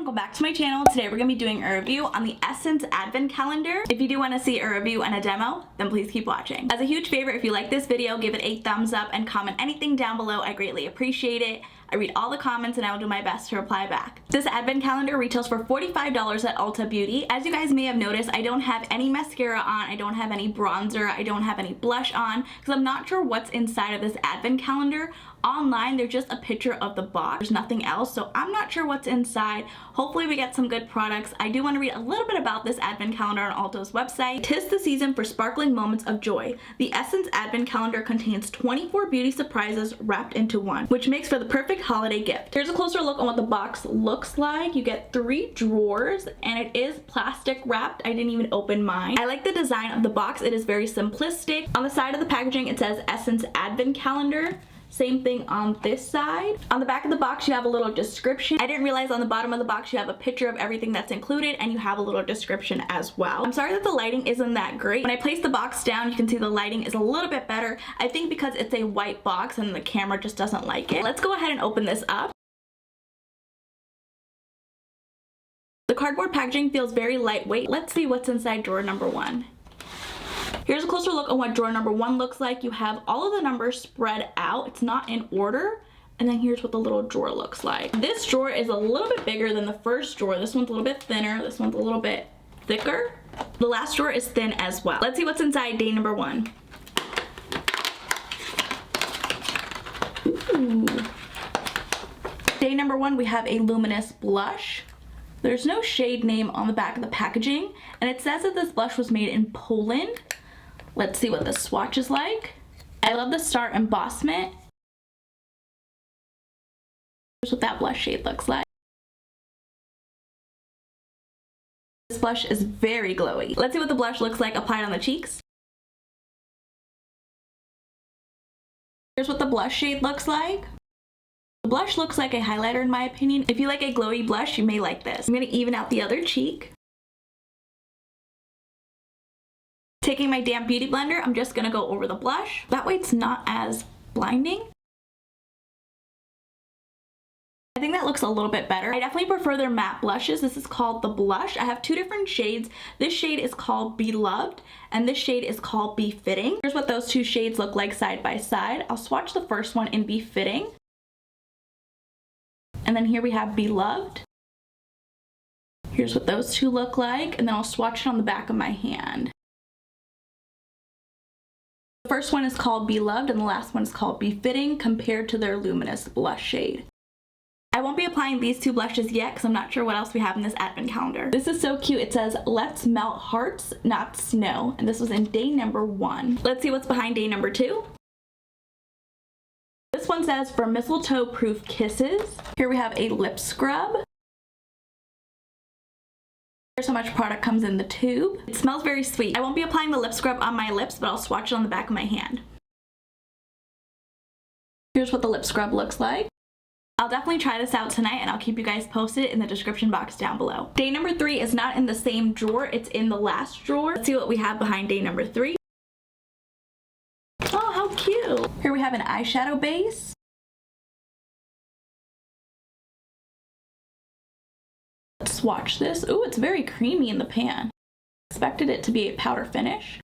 welcome back to my channel. Today we're going to be doing a review on the Essence Advent Calendar. If you do want to see a review and a demo, then please keep watching. As a huge favor, if you like this video, give it a thumbs up and comment anything down below. I greatly appreciate it. I read all the comments and I will do my best to reply back. This Advent Calendar retails for $45 at Ulta Beauty. As you guys may have noticed, I don't have any mascara on, I don't have any bronzer, I don't have any blush on, because I'm not sure what's inside of this Advent Calendar. Online, there's just a picture of the box. There's nothing else, so I'm not sure what's inside. Hopefully we get some good products. I do want to read a little bit about this Advent Calendar on Ulta's website. 'Tis the season for sparkling moments of joy. The Essence Advent Calendar contains 24 beauty surprises wrapped into one, which makes for the perfect holiday gift. Here's a closer look on what the box looks like. You get 3 drawers, and it is plastic wrapped. I didn't even open mine. I like the design of the box. It is very simplistic. On the side of the packaging, it says Essence Advent Calendar. Same thing on this side. On the back of the box, you have a little description. I didn't realize on the bottom of the box you have a picture of everything that's included, and you have a little description as well. I'm sorry that the lighting isn't that great. When I place the box down, you can see the lighting is a little bit better. I think because it's a white box and the camera just doesn't like it. Let's go ahead and open this up. The cardboard packaging feels very lightweight. Let's see what's inside drawer number 1. Here's a closer look on what drawer number 1 looks like. You have all of the numbers spread out. It's not in order. And then here's what the little drawer looks like. This drawer is a little bit bigger than the first drawer. This one's a little bit thinner. This one's a little bit thicker. The last drawer is thin as well. Let's see what's inside day number 1. Ooh. Day number 1, we have a luminous blush. There's no shade name on the back of the packaging, and it says that this blush was made in Poland. Let's see what the swatch is like. I love the star embossment. Here's what that blush shade looks like. This blush is very glowy. Let's see what the blush looks like applied on the cheeks. Here's what the blush shade looks like. The blush looks like a highlighter in my opinion. If you like a glowy blush, you may like this. I'm going to even out the other cheek. Taking my damp beauty blender, I'm just going to go over the blush. That way it's not as blinding. I think that looks a little bit better. I definitely prefer their matte blushes. This is called the Blush. I have 2 different shades. This shade is called Beloved, and this shade is called Befitting. Here's what those 2 shades look like side by side. I'll swatch the first one in Befitting. And then here we have Beloved. Here's what those 2 look like, and then I'll swatch it on the back of my hand. The first one is called Beloved and the last one is called Befitting compared to their luminous blush shade. I won't be applying these 2 blushes yet because I'm not sure what else we have in this Advent Calendar. This is so cute. It says, "Let's melt hearts, not snow." And this was in day number 1. Let's see what's behind day number 2. This one says, "For mistletoe proof kisses." Here we have a lip scrub. Here's how much product comes in the tube. It smells very sweet. I won't be applying the lip scrub on my lips, but I'll swatch it on the back of my hand. Here's what the lip scrub looks like. I'll definitely try this out tonight and I'll keep you guys posted in the description box down below. Day number 3 is not in the same drawer, it's in the last drawer. Let's see what we have behind day number 3. Oh, how cute. Here we have an eyeshadow base. Let's swatch this. Ooh, it's very creamy in the pan. Expected it to be a powder finish.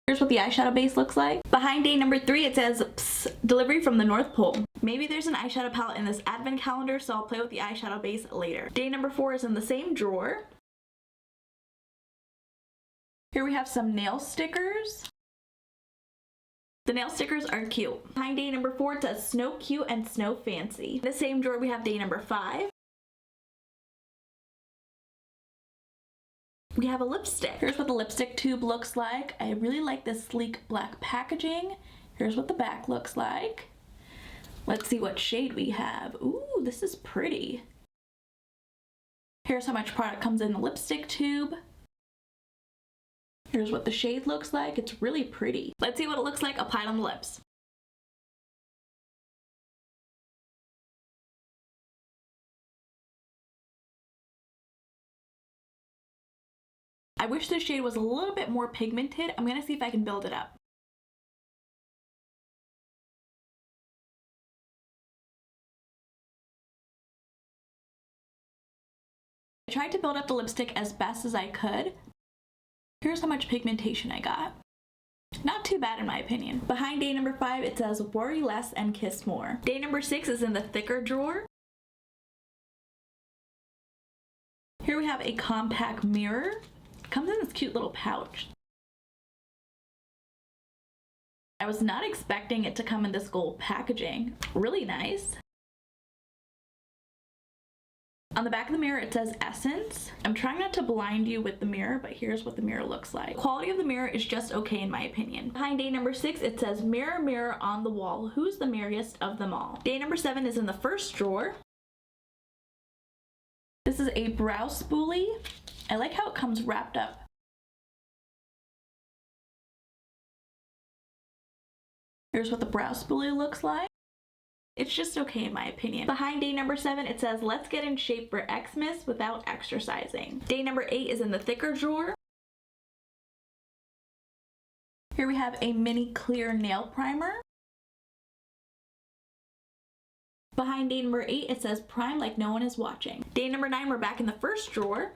Here's what the eyeshadow base looks like. Behind day number 3, it says, "Psst, delivery from the North Pole." Maybe there's an eyeshadow palette in this Advent Calendar, so I'll play with the eyeshadow base later. Day number 4 is in the same drawer. Here we have some nail stickers. The nail stickers are cute. Behind day number 4, it says "Snow Cute and Snow Fancy." In the same drawer, we have day number 5. We have a lipstick. Here's what the lipstick tube looks like. I really like this sleek black packaging. Here's what the back looks like. Let's see what shade we have. Ooh, this is pretty. Here's how much product comes in the lipstick tube. Here's what the shade looks like. It's really pretty. Let's see what it looks like applied on the lips. I wish this shade was a little bit more pigmented. I'm gonna see if I can build it up. I tried to build up the lipstick as best as I could. Here's how much pigmentation I got. Not too bad in my opinion. Behind day number 5, it says worry less and kiss more. Day number 6 is in the thicker drawer. Here we have a compact mirror. It comes in this cute little pouch. I was not expecting it to come in this gold packaging. Really nice. On the back of the mirror it says Essence. I'm trying not to blind you with the mirror, but here's what the mirror looks like. The quality of the mirror is just okay in my opinion. Behind day number 6 it says mirror, mirror on the wall, who's the merriest of them all? Day number 7 is in the first drawer. This is a brow spoolie. I like how it comes wrapped up. Here's what the brow spoolie looks like. It's just okay in my opinion. Behind day number 7, it says, let's get in shape for Xmas without exercising. Day number 8 is in the thicker drawer. Here we have a mini clear nail primer. Behind day number 8, it says prime like no one is watching. Day number 9, we're back in the first drawer.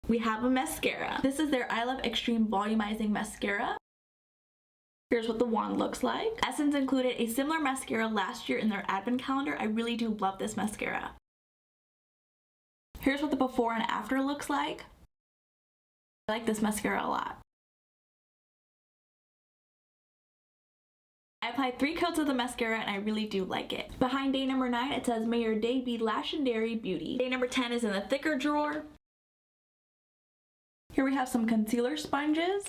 We have a mascara. This is their I Love Extreme Volumizing Mascara. Here's what the wand looks like. Essence included a similar mascara last year in their advent calendar. I really do love this mascara. Here's what the before and after looks like. I like this mascara a lot. I applied 3 coats of the mascara and I really do like it. Behind day number 9, it says, may your day be Lashendary Beauty. Day number 10 is in the thicker drawer. Here we have some concealer sponges.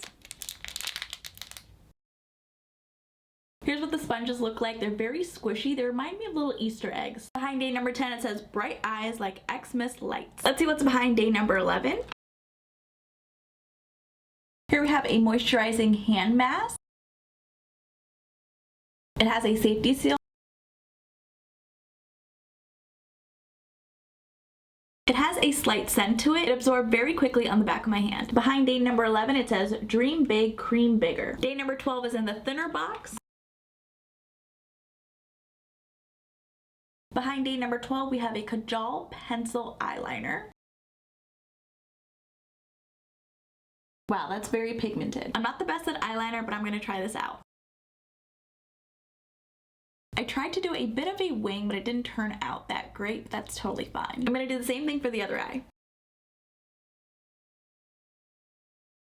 Here's what the sponges look like. They're very squishy. They remind me of little Easter eggs. Behind day number 10, it says bright eyes like Xmas lights. Let's see what's behind day number 11. Here we have a moisturizing hand mask. It has a safety seal. It has a slight scent to it. It absorbed very quickly on the back of my hand. Behind day number 11, it says dream big, cream bigger. Day number 12 is in the thinner box. Behind day number 12, we have a Kajal pencil eyeliner. Wow, that's very pigmented. I'm not the best at eyeliner, but I'm going to try this out. I tried to do a bit of a wing, but it didn't turn out that great. That's totally fine. I'm going to do the same thing for the other eye.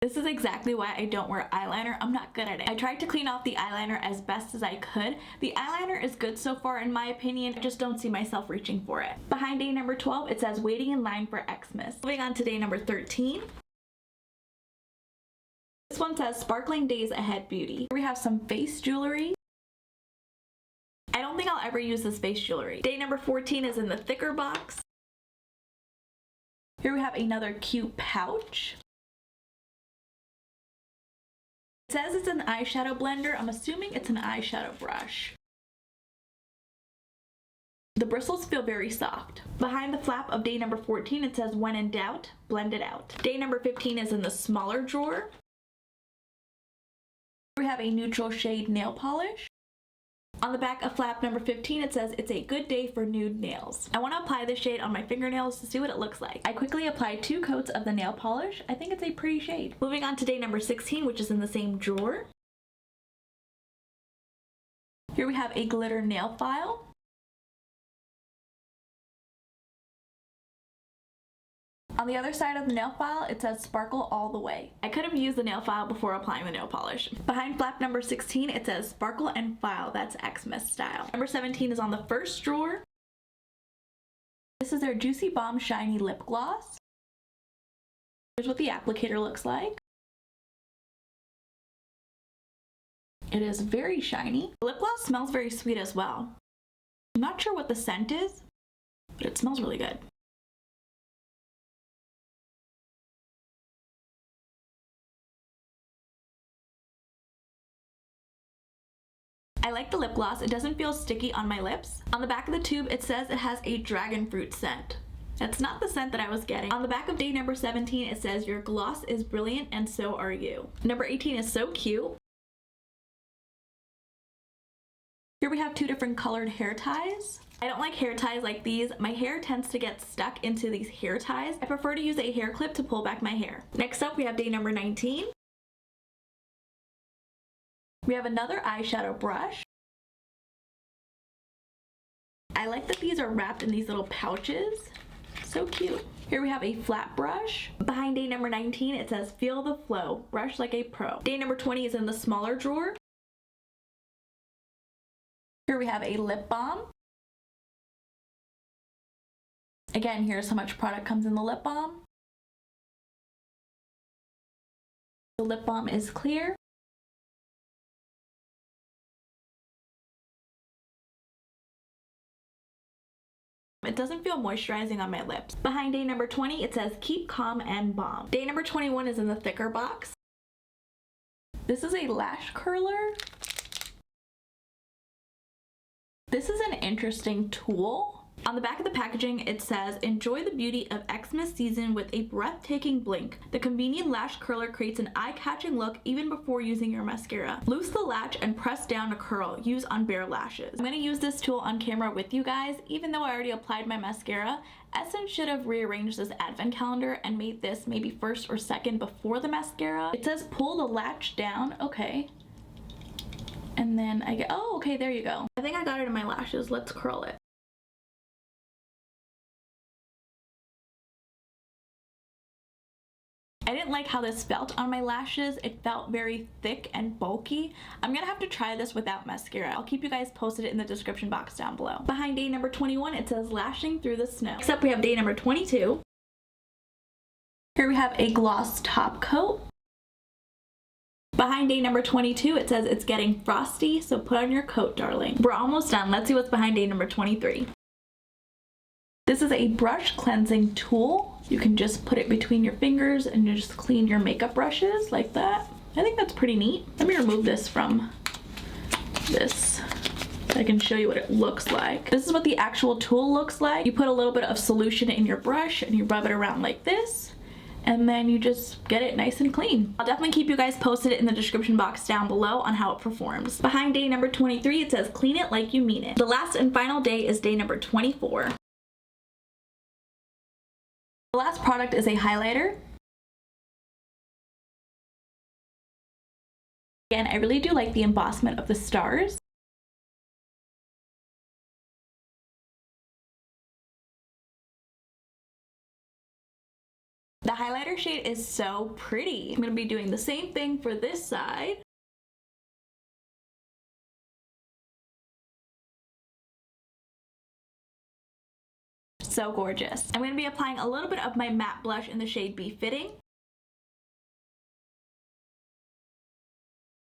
This is exactly why I don't wear eyeliner. I'm not good at it. I tried to clean off the eyeliner as best as I could. The eyeliner is good so far in my opinion. I just don't see myself reaching for it. Behind day number 12, it says waiting in line for Xmas. Moving on to day number 13. This one says sparkling days ahead beauty. Here we have some face jewelry. I don't think I'll ever use this face jewelry. Day number 14 is in the thicker box. Here we have another cute pouch. It says it's an eyeshadow blender. I'm assuming it's an eyeshadow brush. The bristles feel very soft. Behind the flap of day number 14, it says when in doubt, blend it out. Day number 15 is in the smaller drawer. We have a neutral shade nail polish. On the back of flap number 15, it says it's a good day for nude nails. I want to apply this shade on my fingernails to see what it looks like. I quickly applied 2 coats of the nail polish. I think it's a pretty shade. Moving on to day number 16, which is in the same drawer. Here we have a glitter nail file. On the other side of the nail file, it says sparkle all the way. I could have used the nail file before applying the nail polish. Behind flap number 16, it says sparkle and file. That's Xmas style. Number 17 is on the first drawer. This is their Juicy Bomb Shiny Lip Gloss. Here's what the applicator looks like. It is very shiny. The lip gloss smells very sweet as well. I'm not sure what the scent is, but it smells really good. I like the lip gloss. It doesn't feel sticky on my lips. On the back of the tube, it says it has a dragon fruit scent. That's not the scent that I was getting. On the back of day number 17, it says your gloss is brilliant and so are you. Number 18 is so cute. Here we have two different colored hair ties. I don't like hair ties like these. My hair tends to get stuck into these hair ties. I prefer to use a hair clip to pull back my hair. Next up, we have day number 19. We have another eyeshadow brush. I like that these are wrapped in these little pouches. So cute. Here we have a flat brush. Behind day number 19, it says feel the flow, brush like a pro. Day number 20 is in the smaller drawer. Here we have a lip balm. Again, here's how much product comes in the lip balm. The lip balm is clear. It doesn't feel moisturizing on my lips. Behind day number 20, it says keep calm and balm. Day number 21 is in the thicker box. This is a lash curler. This is an interesting tool. On the back of the packaging, it says, enjoy the beauty of Xmas season with a breathtaking blink. The convenient lash curler creates an eye-catching look even before using your mascara. Loose the latch and press down to curl. Use on bare lashes. I'm going to use this tool on camera with you guys. Even though I already applied my mascara, Essence should have rearranged this advent calendar and made this maybe first or second before the mascara. It says pull the latch down. Okay. And then I get, oh, okay, there you go. I think I got it in my lashes. Let's curl it. I didn't like how this felt on my lashes. It felt very thick and bulky. I'm gonna have to try this without mascara. I'll keep you guys posted in the description box down below. Behind day number 21, it says lashing through the snow. Next up, we have day number 22. Here we have a gloss top coat. Behind day number 22, it says it's getting frosty, so put on your coat, darling. We're almost done. Let's see what's behind day number 23. This is a brush cleansing tool. You can just put it between your fingers and you just clean your makeup brushes like that. I think that's pretty neat. Let me remove this from this so I can show you what it looks like. This is what the actual tool looks like. You put a little bit of solution in your brush and you rub it around like this, and then you just get it nice and clean. I'll definitely keep you guys posted in the description box down below on how it performs. Behind day number 23, it says clean it like you mean it. The last and final day is day number 24. The last product is a highlighter. Again, I really do like the embossment of the stars. The highlighter shade is so pretty. I'm going to be doing the same thing for this side. So gorgeous. I'm going to be applying a little bit of my matte blush in the shade Be Fitting.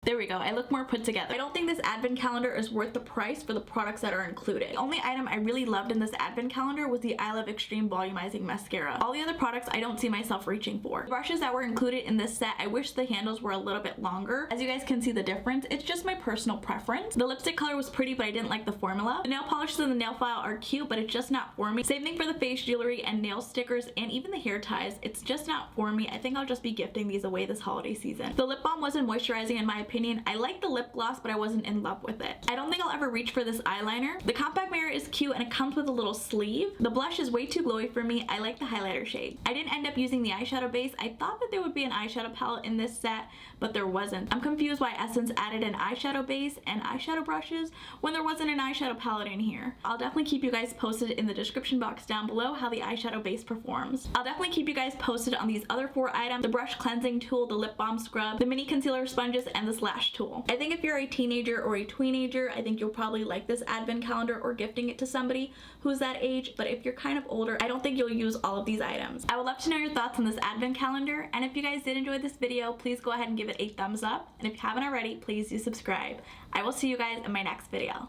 There we go, I look more put together. I don't think this advent calendar is worth the price for the products that are included. The only item I really loved in this advent calendar was the I Love Extreme Volumizing Mascara. All the other products I don't see myself reaching for. The brushes that were included in this set, I wish the handles were a little bit longer. As you guys can see the difference, it's just my personal preference. The lipstick color was pretty, but I didn't like the formula. The nail polishes and the nail file are cute, but it's just not for me. Same thing for the face jewelry and nail stickers and even the hair ties. It's just not for me. I think I'll just be gifting these away this holiday season. The lip balm wasn't moisturizing in my opinion. I like the lip gloss, but I wasn't in love with it. I don't think I'll ever reach for this eyeliner. The compact mirror is cute and it comes with a little sleeve. The blush is way too glowy for me. I like the highlighter shade. I didn't end up using the eyeshadow base. I thought that there would be an eyeshadow palette in this set, but there wasn't. I'm confused why Essence added an eyeshadow base and eyeshadow brushes when there wasn't an eyeshadow palette in here. I'll definitely keep you guys posted in the description box down below how the eyeshadow base performs. I'll definitely keep you guys posted on these other 4 items: the brush cleansing tool, the lip balm scrub, the mini concealer sponges, and this lash tool. I think if you're a teenager or a tweenager, I think you'll probably like this advent calendar or gifting it to somebody who's that age, but if you're kind of older, I don't think you'll use all of these items. I would love to know your thoughts on this advent calendar, and if you guys did enjoy this video, please go ahead and give it a thumbs up, and if you haven't already, please do subscribe. I will see you guys in my next video.